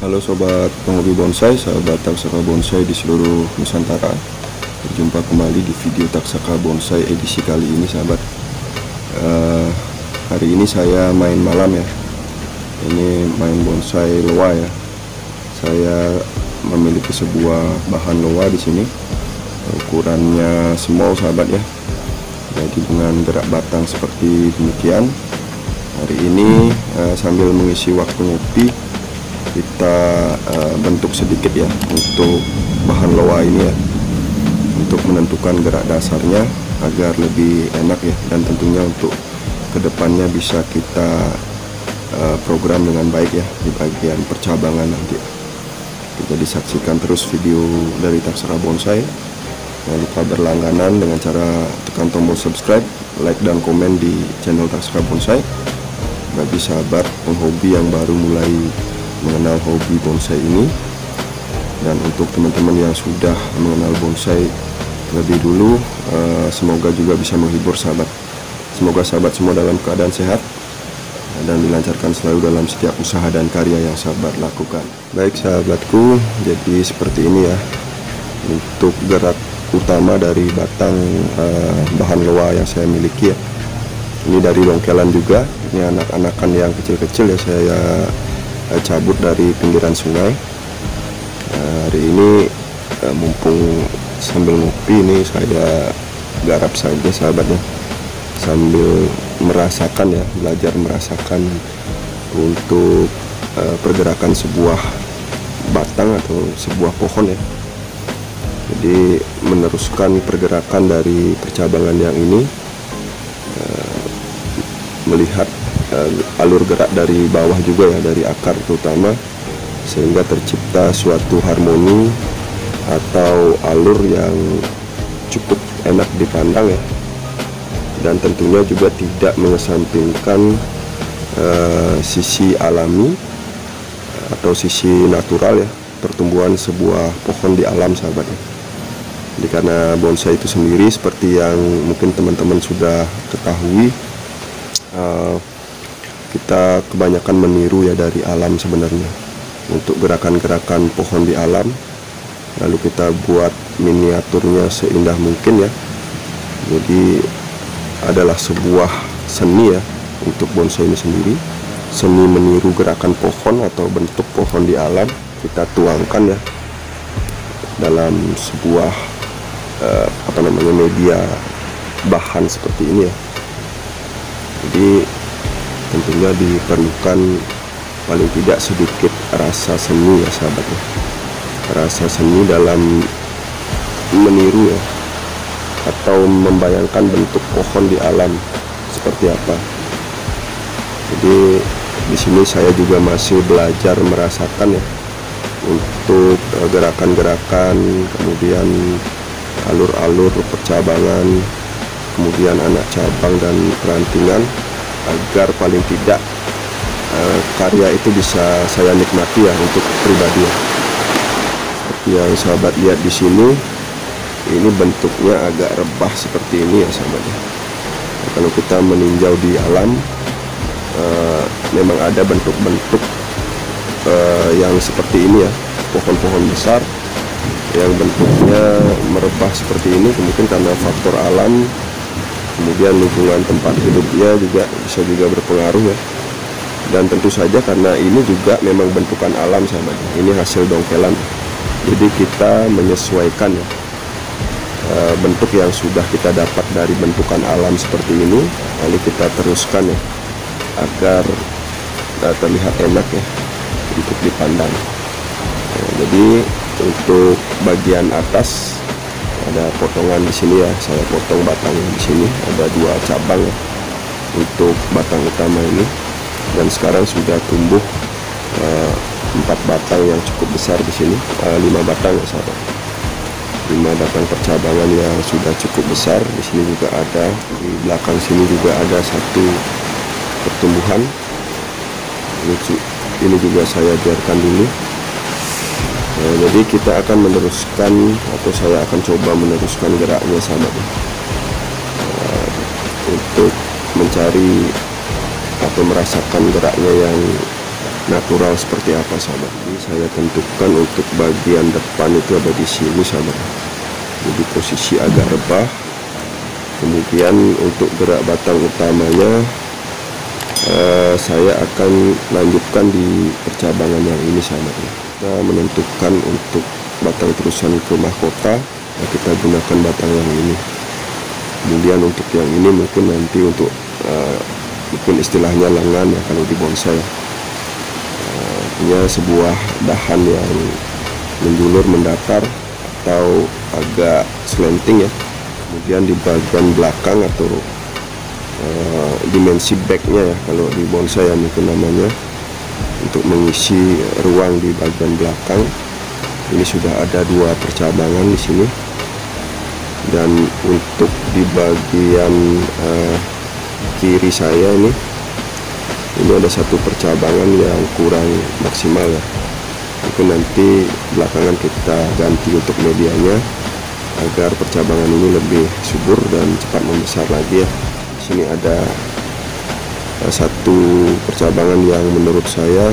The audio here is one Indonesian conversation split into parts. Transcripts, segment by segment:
Halo sobat penghobi bonsai, sahabat Taksaka Bonsai di seluruh Nusantara. Berjumpa kembali di video Taksaka Bonsai edisi kali ini, sahabat. Hari ini saya main malam ya. Ini main bonsai loa ya. Saya memiliki sebuah bahan loa di sini. Ukurannya small, sahabat ya. Jadi dengan gerak batang seperti demikian. Hari ini sambil mengisi waktu ngopi, kita bentuk sedikit ya untuk bahan loa ini ya, untuk menentukan gerak dasarnya agar lebih enak ya, dan tentunya untuk kedepannya bisa kita program dengan baik ya di bagian percabangan nanti. Jadi saksikan terus video dari Taksaka Bonsai. Jangan lupa berlangganan dengan cara tekan tombol subscribe, like dan komen di channel Taksaka Bonsai bagi sahabat penghobi yang baru mulai mengenal hobi bonsai ini. Dan untuk teman-teman yang sudah mengenal bonsai lebih dulu, semoga juga bisa menghibur sahabat. Semoga sahabat semua dalam keadaan sehat dan dilancarkan selalu dalam setiap usaha dan karya yang sahabat lakukan. Baik sahabatku, jadi seperti ini ya untuk gerak utama dari batang bahan loa yang saya miliki ya. Ini dari dongkelan juga, ini anak-anakan yang kecil-kecil ya, saya cabut dari pinggiran sungai. Hari ini mumpung sambil ngopi ini, saya garap saja sahabatnya, sambil merasakan ya, belajar merasakan untuk pergerakan sebuah batang atau sebuah pohon ya. Jadi meneruskan pergerakan dari percabangan yang ini, melihat alur gerak dari bawah juga ya, dari akar terutama, sehingga tercipta suatu harmoni atau alur yang cukup enak dipandang ya, dan tentunya juga tidak mengesampingkan sisi alami atau sisi natural ya, pertumbuhan sebuah pohon di alam sahabat ya. Jadi karena bonsai itu sendiri seperti yang mungkin teman-teman sudah ketahui, kita kebanyakan meniru ya dari alam sebenarnya untuk gerakan-gerakan pohon di alam, lalu kita buat miniaturnya seindah mungkin ya. Jadi adalah sebuah seni ya untuk bonsai ini sendiri, seni meniru gerakan pohon atau bentuk pohon di alam, kita tuangkan ya dalam sebuah media bahan seperti ini ya. Jadi tentunya diperlukan paling tidak sedikit rasa seni ya sahabatnya, rasa seni dalam meniru ya, atau membayangkan bentuk pohon di alam seperti apa. Jadi di sini saya juga masih belajar merasakan ya untuk gerakan-gerakan, kemudian alur-alur percabangan, kemudian anak cabang dan perantingan, agar paling tidak karya itu bisa saya nikmati ya untuk pribadi ya. Seperti yang sahabat lihat di sini, ini bentuknya agak rebah seperti ini ya sahabatnya. Kalau kita meninjau di alam, memang ada bentuk-bentuk yang seperti ini ya, pohon-pohon besar yang bentuknya merebah seperti ini, mungkin karena faktor alam, kemudian lingkungan tempat hidupnya juga bisa berpengaruh ya. Dan tentu saja karena ini juga memang bentukan alam sahabat, ini hasil dongkelan, jadi kita menyesuaikan ya bentuk yang sudah kita dapat dari bentukan alam seperti ini, lalu kita teruskan ya agar terlihat enak ya untuk dipandang. Jadi untuk bagian atas ada potongan di sini ya, saya potong batangnya di sini, ada 2 cabang ya untuk batang utama ini, dan sekarang sudah tumbuh 4 batang yang cukup besar di sini, 5 batang ya sahabat, 5 batang percabangan yang sudah cukup besar. Di sini juga ada, di belakang sini juga ada 1 pertumbuhan. Ini juga saya biarkan dulu. Jadi kita akan meneruskan, atau saya akan coba meneruskan geraknya sahabat, untuk mencari atau merasakan geraknya yang natural seperti apa sahabat. Jadi saya tentukan untuk bagian depan itu ada di sini sahabat. Jadi posisi agak rebah. Kemudian untuk gerak batang utamanya saya akan lanjutkan di percabangan yang ini sahabat. Kita menentukan untuk batang terusan ke mahkota, kita gunakan batang yang ini. Kemudian untuk yang ini mungkin nanti untuk mungkin istilahnya lengan ya kalau di bonsai. Punya sebuah dahan yang menjulur mendatar atau agak slanting ya. Kemudian di bagian belakang atau dimensi backnya ya kalau di bonsai ya mungkin namanya, untuk mengisi ruang di bagian belakang. Ini sudah ada 2 percabangan di sini. Dan untuk di bagian kiri saya ini ada 1 percabangan yang kurang maksimal ya. Mungkin nanti belakangan kita ganti untuk medianya agar percabangan ini lebih subur dan cepat membesar lagi ya. Di sini ada 1 percabangan yang menurut saya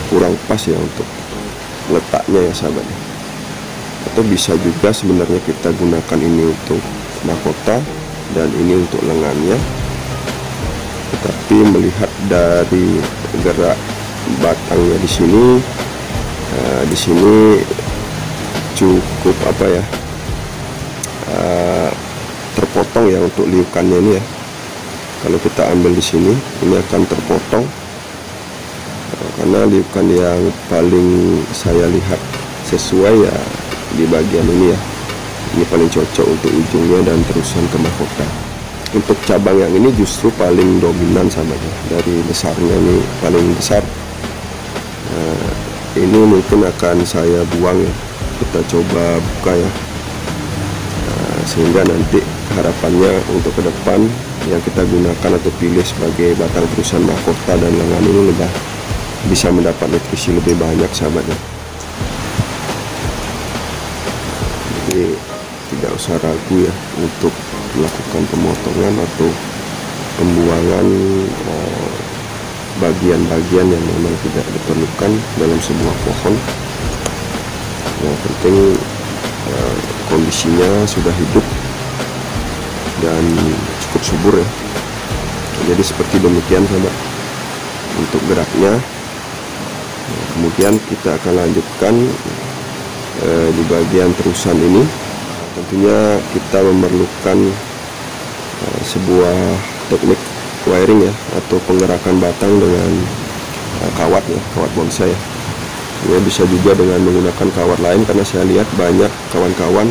kurang pas ya untuk letaknya ya sahabat. Atau bisa juga sebenarnya kita gunakan ini untuk mahkota dan ini untuk lengannya. Tetapi melihat dari gerak batangnya di sini cukup apa ya, terpotong ya untuk liukannya ini ya. Kalau kita ambil di sini ini akan terpotong karena liukan yang paling saya lihat sesuai ya di bagian ini ya. Ini paling cocok untuk ujungnya dan terusan ke mahkota. Untuk cabang yang ini justru paling dominan sahabatnya, dari besarnya ini paling besar. Ini mungkin akan saya buang ya, kita coba buka ya. Sehingga nanti harapannya untuk ke depan yang kita gunakan atau pilih sebagai batang terusan mahkota dan lengan ini lebih bisa mendapat nutrisi lebih banyak sahabatnya. Jadi tidak usah ragu ya untuk melakukan pemotongan atau pembuangan bagian-bagian yang memang tidak diperlukan dalam sebuah pohon. Yang penting kondisinya sudah hidup dan cukup subur ya. Jadi seperti demikian sahabat untuk geraknya. Kemudian kita akan lanjutkan di bagian terusan ini. Tentunya kita memerlukan sebuah teknik wiring ya, atau penggerakan batang dengan kawat ya, kawat bonsai ya. Ya bisa juga dengan menggunakan kawat lain, karena saya lihat banyak kawan-kawan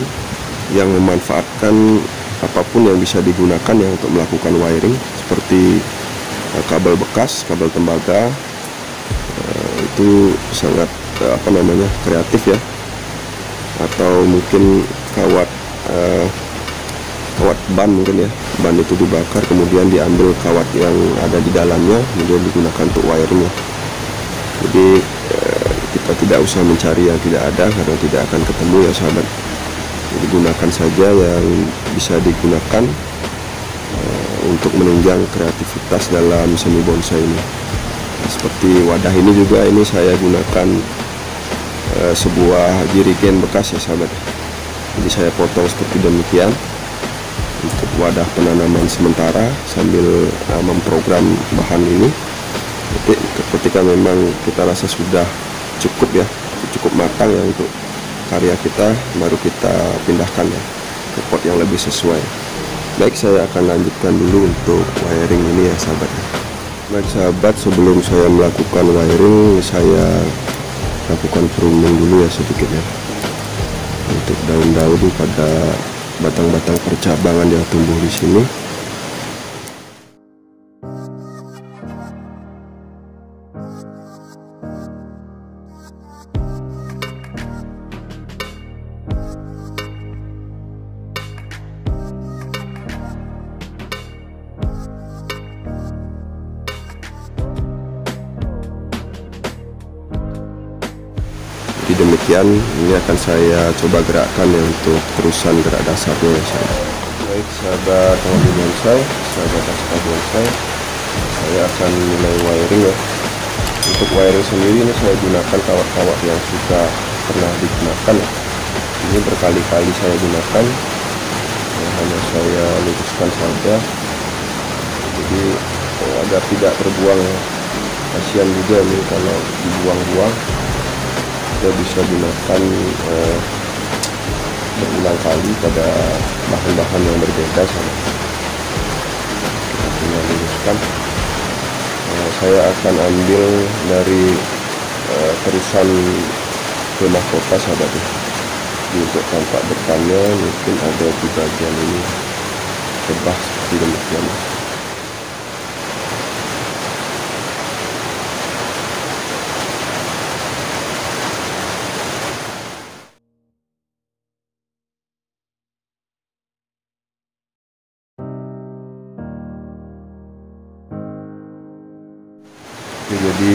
yang memanfaatkan apapun yang bisa digunakan ya untuk melakukan wiring, seperti kabel bekas, kabel tembaga. Itu sangat kreatif ya. Atau mungkin kawat ban mungkin ya, ban itu dibakar kemudian diambil kawat yang ada di dalamnya kemudian digunakan untuk wiring ya. Jadi kita tidak usah mencari yang tidak ada karena tidak akan ketemu ya sahabat. Jadi gunakan saja yang bisa digunakan untuk menunjang kreativitas dalam seni bonsai ini. Seperti wadah ini juga, ini saya gunakan sebuah jerigen bekas ya sahabat. Jadi saya potong seperti demikian untuk wadah penanaman sementara sambil memprogram bahan ini. Jadi ketika memang kita rasa sudah cukup ya, cukup matang ya untuk karya kita, baru kita pindahkan ya ke pot yang lebih sesuai. Baik, saya akan lanjutkan dulu untuk wiring ini ya sahabat. Baik sahabat, sebelum saya melakukan wiring, saya lakukan pruning dulu ya sedikit ya, untuk daun-daun pada batang-batang percabangan yang tumbuh di sini. Jadi demikian, ini akan saya coba gerakkan ya untuk terusan gerak dasarnya ya sahabat. Baik sahabat hobi bonsai, sahabat aspal bonsai, saya akan mulai wiring ya. Untuk wiring sendiri ini saya gunakan kawat-kawat yang sudah pernah digunakan ya. Ini berkali-kali saya gunakan, hanya saya luruskan saja, jadi agar tidak terbuang ya. Kasihan juga nih kalau dibuang-buang. Kita bisa gunakan berulang kali pada bahan-bahan yang berbeda sama. Kita tinggal luruskan. Saya akan ambil dari terusan ke mahkota sahabat ya. Untuk tampak depannya mungkin ada di bagian ini, tebas seperti demikian. Oke, jadi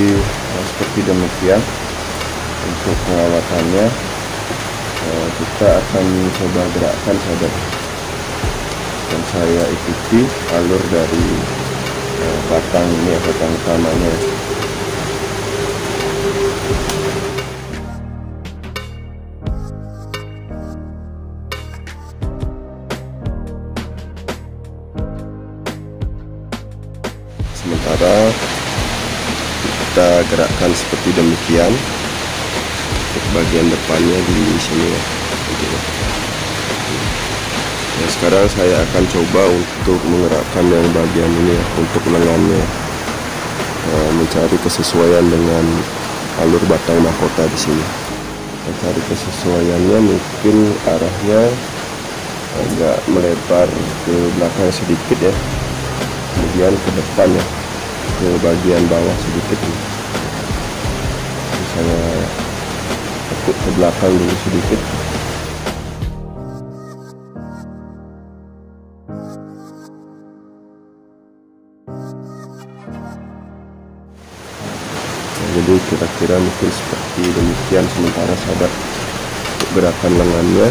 seperti demikian untuk pengawatannya. Kita akan coba gerakkan sahabat, dan saya ikuti alur dari batang ini ya, batang utamanya. Sementara kita gerakkan seperti demikian untuk bagian depannya di sini ya. Nah, sekarang saya akan coba untuk menggerakkan yang bagian ini ya, untuk lengannya, mencari kesesuaian dengan alur batang mahkota di sini. Mencari kesesuaiannya, mungkin arahnya agak melebar ke belakang sedikit ya, kemudian ke depan ya, ke bagian bawah sedikit nih. Saya tekuk ke belakang dulu sedikit. Jadi kira-kira mungkin seperti demikian sementara sahabat untuk gerakan lengannya.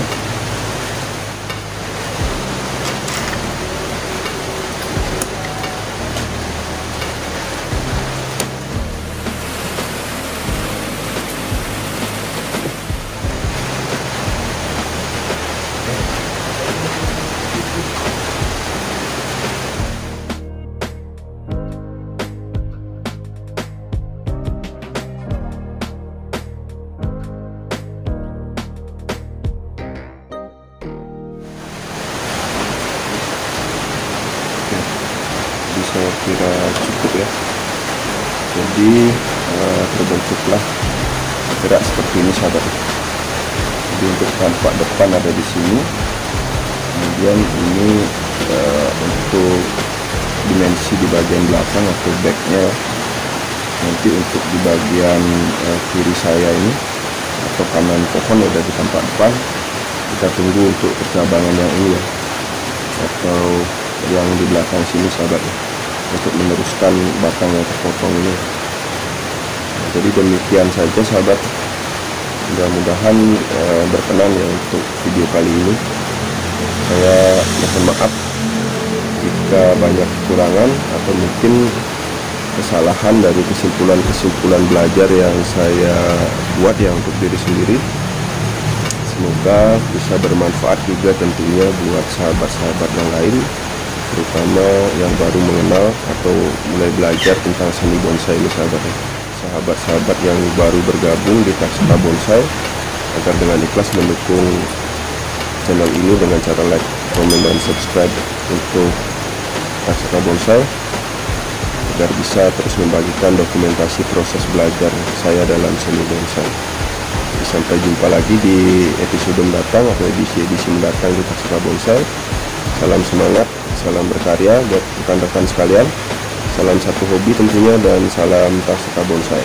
Saya kira cukup ya. Jadi terbentuklah gerak seperti ini sahabat. Jadi untuk tampak depan ada di sini, kemudian ini untuk dimensi di bagian belakang atau backnya. Nanti untuk di bagian kiri saya ini atau kanan pohon udah di tampak depan. Kita tunggu untuk percabangan yang ini ya, atau yang di belakang sini sahabat ya, untuk meneruskan batang yang terpotong ini. Nah, jadi demikian saja sahabat, mudah-mudahan berkenan ya untuk video kali ini. Saya mohon maaf jika banyak kekurangan atau mungkin kesalahan dari kesimpulan belajar yang saya buat ya untuk diri sendiri. Semoga bisa bermanfaat juga tentunya buat sahabat-sahabat yang lain, terutama yang baru mengenal atau mulai belajar tentang seni bonsai ini sahabat ya. Sahabat-sahabat yang baru bergabung di Taksaka Bonsai, agar dengan ikhlas mendukung channel ini dengan cara like, komen, dan subscribe untuk Taksaka Bonsai, agar bisa terus membagikan dokumentasi proses belajar saya dalam seni bonsai. Sampai jumpa lagi di episode mendatang atau edisi mendatang di Taksaka Bonsai. Salam semangat, salam berkarya buat rekan-rekan sekalian. Salam satu hobi tentunya, dan salam Taksaka Bonsai.